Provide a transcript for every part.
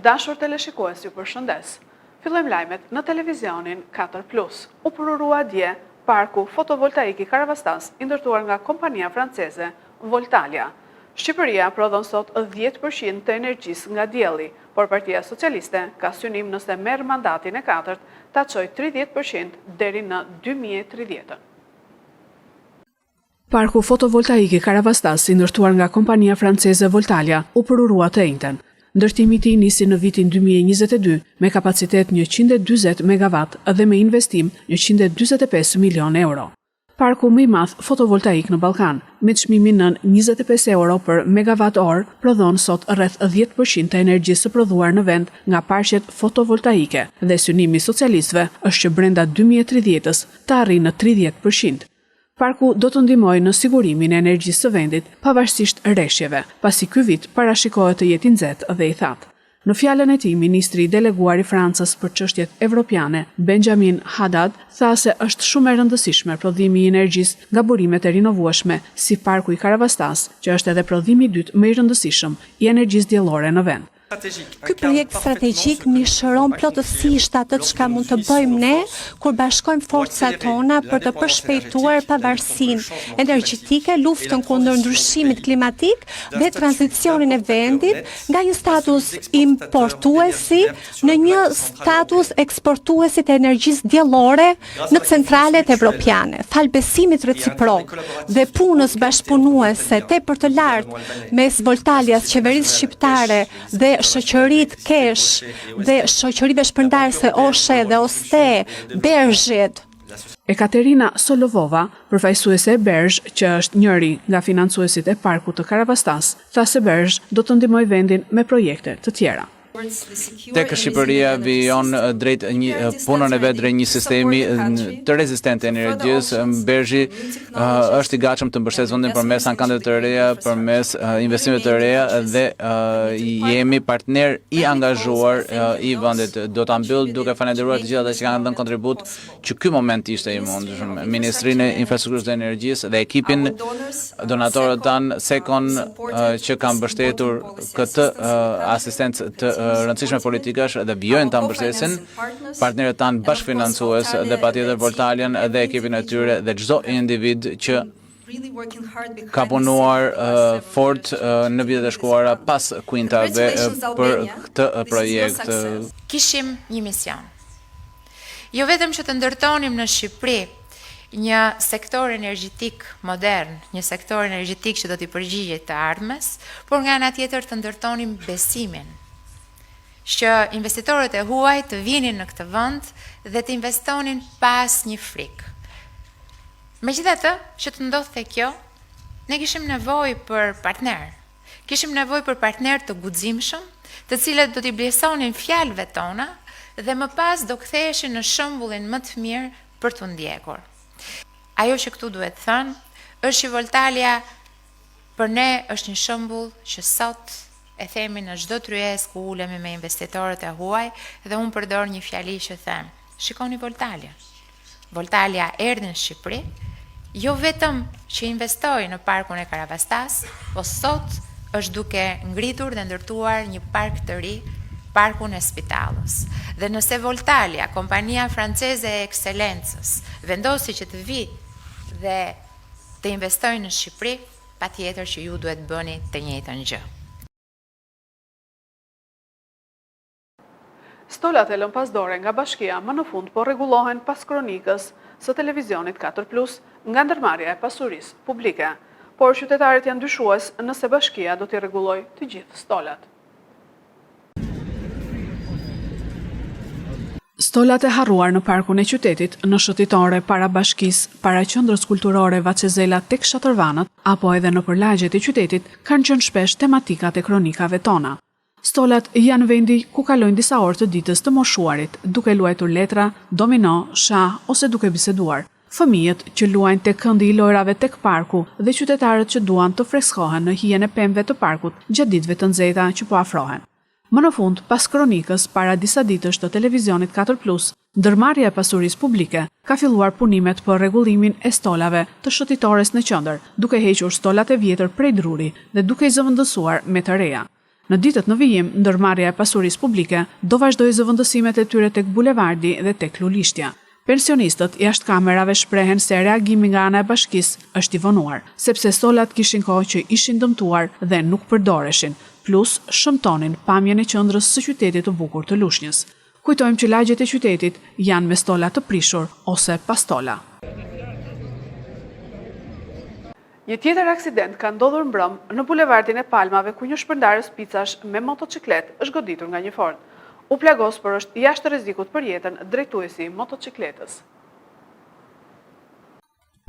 Të dashur teleshikues, ju përshëndes. Fillojmë lajmet në televizionin 4+. U përurua dje parku fotovoltaik i Karavastas, i ndërtuar nga kompania franceze Voltalia. Shqipëria prodhon sot 10% të energjisë nga dielli, por Partia Socialiste ka synim nëse merr mandatin e 4 ta çojë 30% deri në 2030. Parku fotovoltaik i Karavastas, i ndërtuar nga kompania franceze Voltalia, u përurua të njëjtën. Ndërtimi i tij nisi në vitin 2022 me kapacitet 140 MW dhe me investim 145 milion euro. Parku më i madh fotovoltaik në Ballkan, me çmimin në 25 euro për megawatt-orë, prodhon sot rreth 10% të energjisë së prodhuar në vend nga parqet fotovoltaike dhe synimi i socialistëve është që brenda 2030-s të arrijë në 30%. Parku do të ndihmojë në sigurimin e energjisë së vendit, pavarësisht rreshjeve, pasi ky vit parashikohet të jetë i nxehtë dhe i thatë. Në fjalën e tij, ministri i deleguar i Francës për çështjet evropiane, Benjamin Haddad, tha se është shumë e rëndësishme prodhimi i energjisë nga burimet e rinovueshme, si parku i Karavastas, që është edhe prodhimi i dytë më i rëndësishëm i energjisë diellore në vend. Ky projekt strategjik mishëron plotësisht atë çka mund të bëjmë ne kur bashkojmë forcat tona për të përshpejtuar pavarësinë energjetike, luftën kundër ndryshimit klimatik dhe tranzicionin e vendit nga një status importuesi në një status eksportuesi të energjisë diellore në centralet evropiane. Fal besimit reciprok dhe punës bashkëpunuese tepër të lartë mes Voltalias, qeverisë shqiptare dhe shoqërit Kesh dhe shoqërive shpërndarëse Oshe dhe Oste, Berzhit. Ekaterina Solovova, përfaqësuese e Berzh, që është njëri nga financuesit e parkut të Karavastas, tha se Berzh do të ndihmojë vendin me projekte të tjera. Tek Shqipëria vijon drejt punën e vet drejt një sistemi të rezistent të energjisë. Berzhi është i gatshëm të mbështetë vendin përmes ankandeve të reja, përmes investimeve të reja dhe jemi partner i angazhuar i vendit. Do ta mbyll duke falendëruar të gjithë ata që kanë dhënë kontribut që ky moment ishte i mundshëm. Ministrinë e Infrastrukturës dhe Energjisë dhe ekipin donatorët tanë Sekon që kanë mbështetur këtë asistencë të rëndësishme politikash dhe vijojnë ta mbështesin partnerët tanë bashkëfinancues dhe patjetër Voltalian dhe ekipin e tyre dhe çdo individ që ka punuar fort në vitet e shkuara pas kuintave për këtë projekt. Kishim një mision. Jo vetëm që të ndërtonim në Shqipëri një sektor energjetik modern, një sektor energjetik që do t'i përgjigjet të ardhmes, por nga ana tjetër të ndërtonim besimin që investitorët e huaj të vinin në këtë vend dhe të investonin pas një frikë. Megjithatë, që të ndodhte kjo, ne kishim nevojë për partner. Kishim nevojë për partner të guximshëm, të cilët do t'i blesonin fjalëve tona dhe më pas do ktheheshin në shembullin më të mirë për t'u ndjekur. Ajo që këtu duhet thënë është që Voltalia për ne është një shembull që sot e themi në çdo tryezë ku ulemi me investitorët e huaj dhe unë përdor një fjali që them, shikoni Voltalia. Voltalia erdhi në Shqipëri, jo vetëm që investoi në parkun e Karavastas, po sot është duke ngritur dhe ndërtuar një park të ri, parkun e Spitallës. Dhe nëse Voltalia, kompania franceze e ekselencës, vendosi që të vi dhe të investojë në Shqipëri, patjetër që ju duhet bëni të njëjtën gjë. Stolat e lënë pasdore nga bashkia më në fund po rregullohen pas kronikës së televizionit 4+ nga ndërmarrja e pasurisë publike, por qytetarët janë dyshues nëse bashkia do t'i rregullojë të gjithë stolat. Stolat e harruar në parkun e qytetit, në shëtitore para bashkisë, para qendrës kulturore Vacezela tek Shatërvanët, apo edhe në përlagjet e qytetit, kanë qenë shpesh tematikat e kronikave tona. Stolat janë vendi ku kalojnë disa orë të ditës të moshuarit, duke luajtur letra, domino, shah ose duke biseduar. Fëmijët që luajnë tek këndi i lojrave tek parku dhe qytetarët që duan të freskohen në hijen e pemëve të parkut gjatë ditëve të nxehta që po afrohen. Më në fund, pas kronikës para disa ditësh të televizionit 4+, ndërmarrja e pasurisë publike ka filluar punimet për rregullimin e stolave të shëtitores në qendër, duke hequr stolat e vjetër prej druri dhe duke i zëvendësuar me të reja. Në ditët në vijim, ndërmarrja e pasurisë publike do vazhdojë zëvendësimet e tyre tek bulevardi dhe tek Lulishtja. Pensionistët jashtë kamerave shprehen se reagimi nga ana e bashkisë është i vonuar, sepse stolat kishin kohë që ishin dëmtuar dhe nuk përdoreshin, plus shëmtonin pamjen e qendrës së qytetit të bukur të Lushnjës. Kujtojmë që lagjet e qytetit janë me stola të prishur ose pa stola. Një tjetër aksident ka ndodhur mbrëm në bulevardin e Palmave ku një shpërndarës picash me motociklet është goditur nga një Ford. U plagos por është jashtë rrezikut për jetën drejtuesi i motocikletës.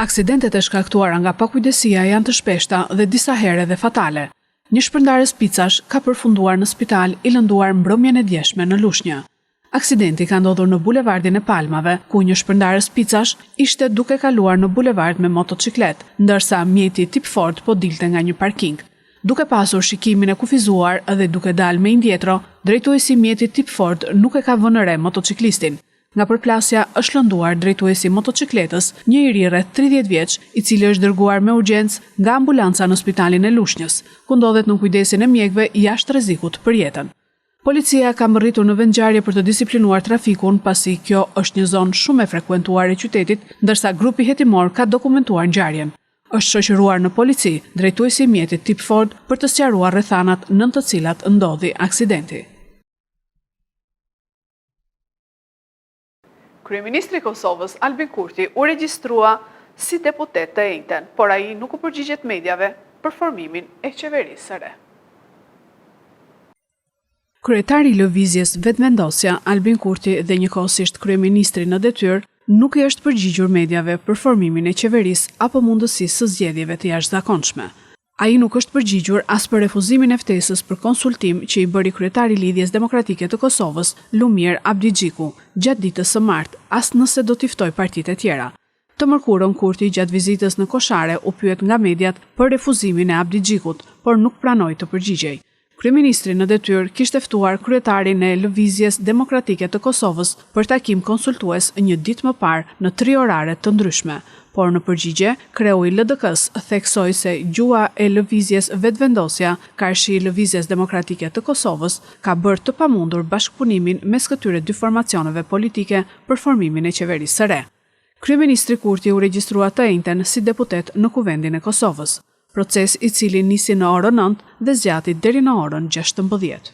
Aksidentet e shkaktuara nga pakujdesia janë të shpeshta dhe disa herë edhe fatale. Një shpërndarës picash ka përfunduar në spital i lënduar mbrëmjen e djeshme në Lushnjë. Aksidenti ka ndodhur në bulevardin e Palmave, ku një shpërndarës picash ishte duke kaluar në bulevard me motociklet, ndërsa mjeti tip Ford po dilte nga një parking. Duke pasur shikimin e kufizuar dhe duke dalë me indjetro, drejtuesi mjetit tip Ford nuk e ka vënë re motociklistin. Nga përplasja është lënduar drejtuesi motocikletës, një i ri rreth 30 vjeç, i cili është dërguar me urgjencë nga ambulanca në spitalin e Lushnjës, ku ndodhet në kujdesin e mjekëve jashtë rrezikut për jetën. Policia ka mbërritur në vendngjarje për të disiplinuar trafikun, pasi kjo është një zonë shumë e frekuentuar e qytetit, ndërsa grupi hetimor ka dokumentuar ngjarjen. Është shoqëruar në polici drejtuesi i mjetit tip Ford për të sqaruar rrethanat nën të cilat ndodhi aksidenti. Kryeministri i Kosovës Albin Kurti u regjistrua si deputet të enjten, por ai nuk u përgjigjet mediave për formimin e qeverisë së re. Kryetari i lëvizjes Vetëvendosja Albin Kurti dhe njëkohësisht kryeministri në detyrë nuk i është përgjigjur mediave për formimin e qeverisë apo mundësisë së zgjedhjeve të jashtëzakonshme. Ai nuk është përgjigjur as për refuzimin e ftesës për konsultim që i bëri kryetari i Lidhjes Demokratike të Kosovës, Lumir Abdigjiku, gjatë ditës së martë, as nëse do t'i ftoj partitë e tjera. Të mërkurën Kurti gjatë vizitës në Koshare u pyet nga mediat për refuzimin e Abdigjikut, por nuk pranoi të përgjigjej. Kryeministri në detyrë kishte ftuar kryetarin e Lëvizjes Demokratike të Kosovës për takim konsultues një ditë më parë në 3 orare të ndryshme, por në përgjigje, kreu i LDK-s theksoi se gjua e lëvizjes Vetëvendosja, karshi i Lëvizjes Demokratike të Kosovës, ka bërë të pamundur bashkëpunimin mes këtyre dy formacioneve politike për formimin e qeverisë së re. Kryeministri Kurti u regjistrua të enjten si deputet në Kuvendin e Kosovës, proces i cili nisi në orën 9 dhe zgjati deri në orën 16.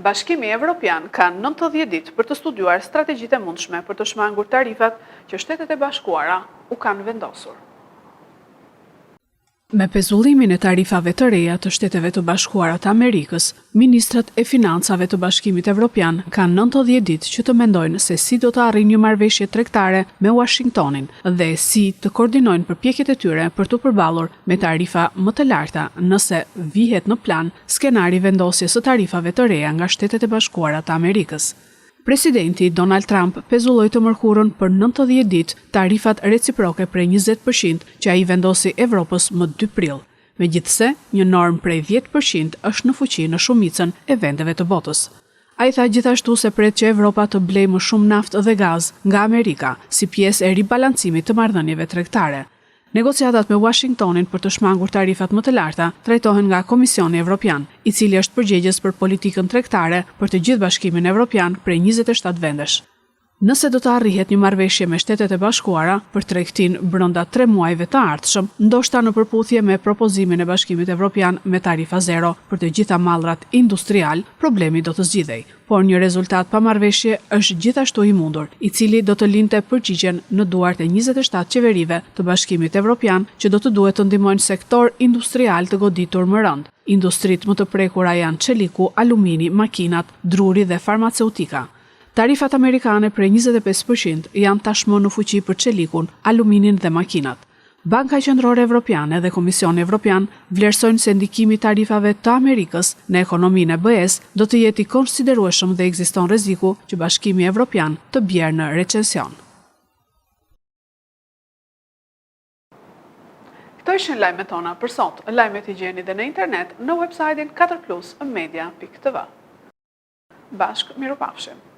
Bashkimi Evropian ka 90 ditë për të studiuar strategjitë e mundshme për të shmangur tarifat që Shtetet e Bashkuara u kanë vendosur. Me pezullimin e tarifave të reja të Shteteve të Bashkuara të Amerikës, ministrat e financave të Bashkimit Evropian kanë 90 ditë që të mendojnë se si do të arrijnë një marrëveshje tregtare me Washingtonin dhe si të koordinojnë përpjekjet e tyre për të përballur me tarifa më të larta nëse vihet në plan skenari vendosjes së tarifave të reja nga Shtetet e Bashkuara të Amerikës. Presidenti Donald Trump pezulloi të mërkurën për 90 ditë tarifat reciproke prej 20% që ai vendosi Evropës më 2 prill. Megjithse, një normë prej 10% është në fuqi në shumicën e vendeve të botës. Ai tha gjithashtu se pret që Evropa të blejë më shumë naftë dhe gaz nga Amerika si pjesë e ribalancimit të marrëdhënieve tregtare. Negociatat me Washingtonin për të shmangur tarifat më të larta trajtohen nga Komisioni Evropian, i cili është përgjegjës për politikën tregtare për të gjithë Bashkimin Evropian prej 27 vendesh. Nëse do të arrihet një marrëveshje me Shtetet e Bashkuara për tregtinë brenda 3 muajve të ardhshëm, ndoshta në përputhje me propozimin e Bashkimit Evropian me tarifa zero për të gjitha mallrat industrial, problemi do të zgjidhej, por një rezultat pa marrëveshje është gjithashtu i mundur, i cili do të linte përgjigjen në duart e 27 qeverive të Bashkimit Evropian që do të duhet të ndihmojnë sektor industrial të goditur më rënd. Industritë më të prekura janë çeliku, alumini, makinat, druri dhe farmaceutika. Tarifat amerikane prej 25% janë tashmë në fuqi për çelikun, aluminin dhe makinat. Banka Qendrore Evropiane dhe Komisioni Evropian vlerësojnë se ndikimi i tarifave të Amerikës në ekonominë e BE-s do të jetë i konsiderueshëm dhe ekziston rreziku që Bashkimi Evropian të bjerë në recesion. Këto ishin lajmet tona për sot. Lajmet i gjeni dhe në internet në websajtin 4plusmedia.tv. Bashkë mirupafshim.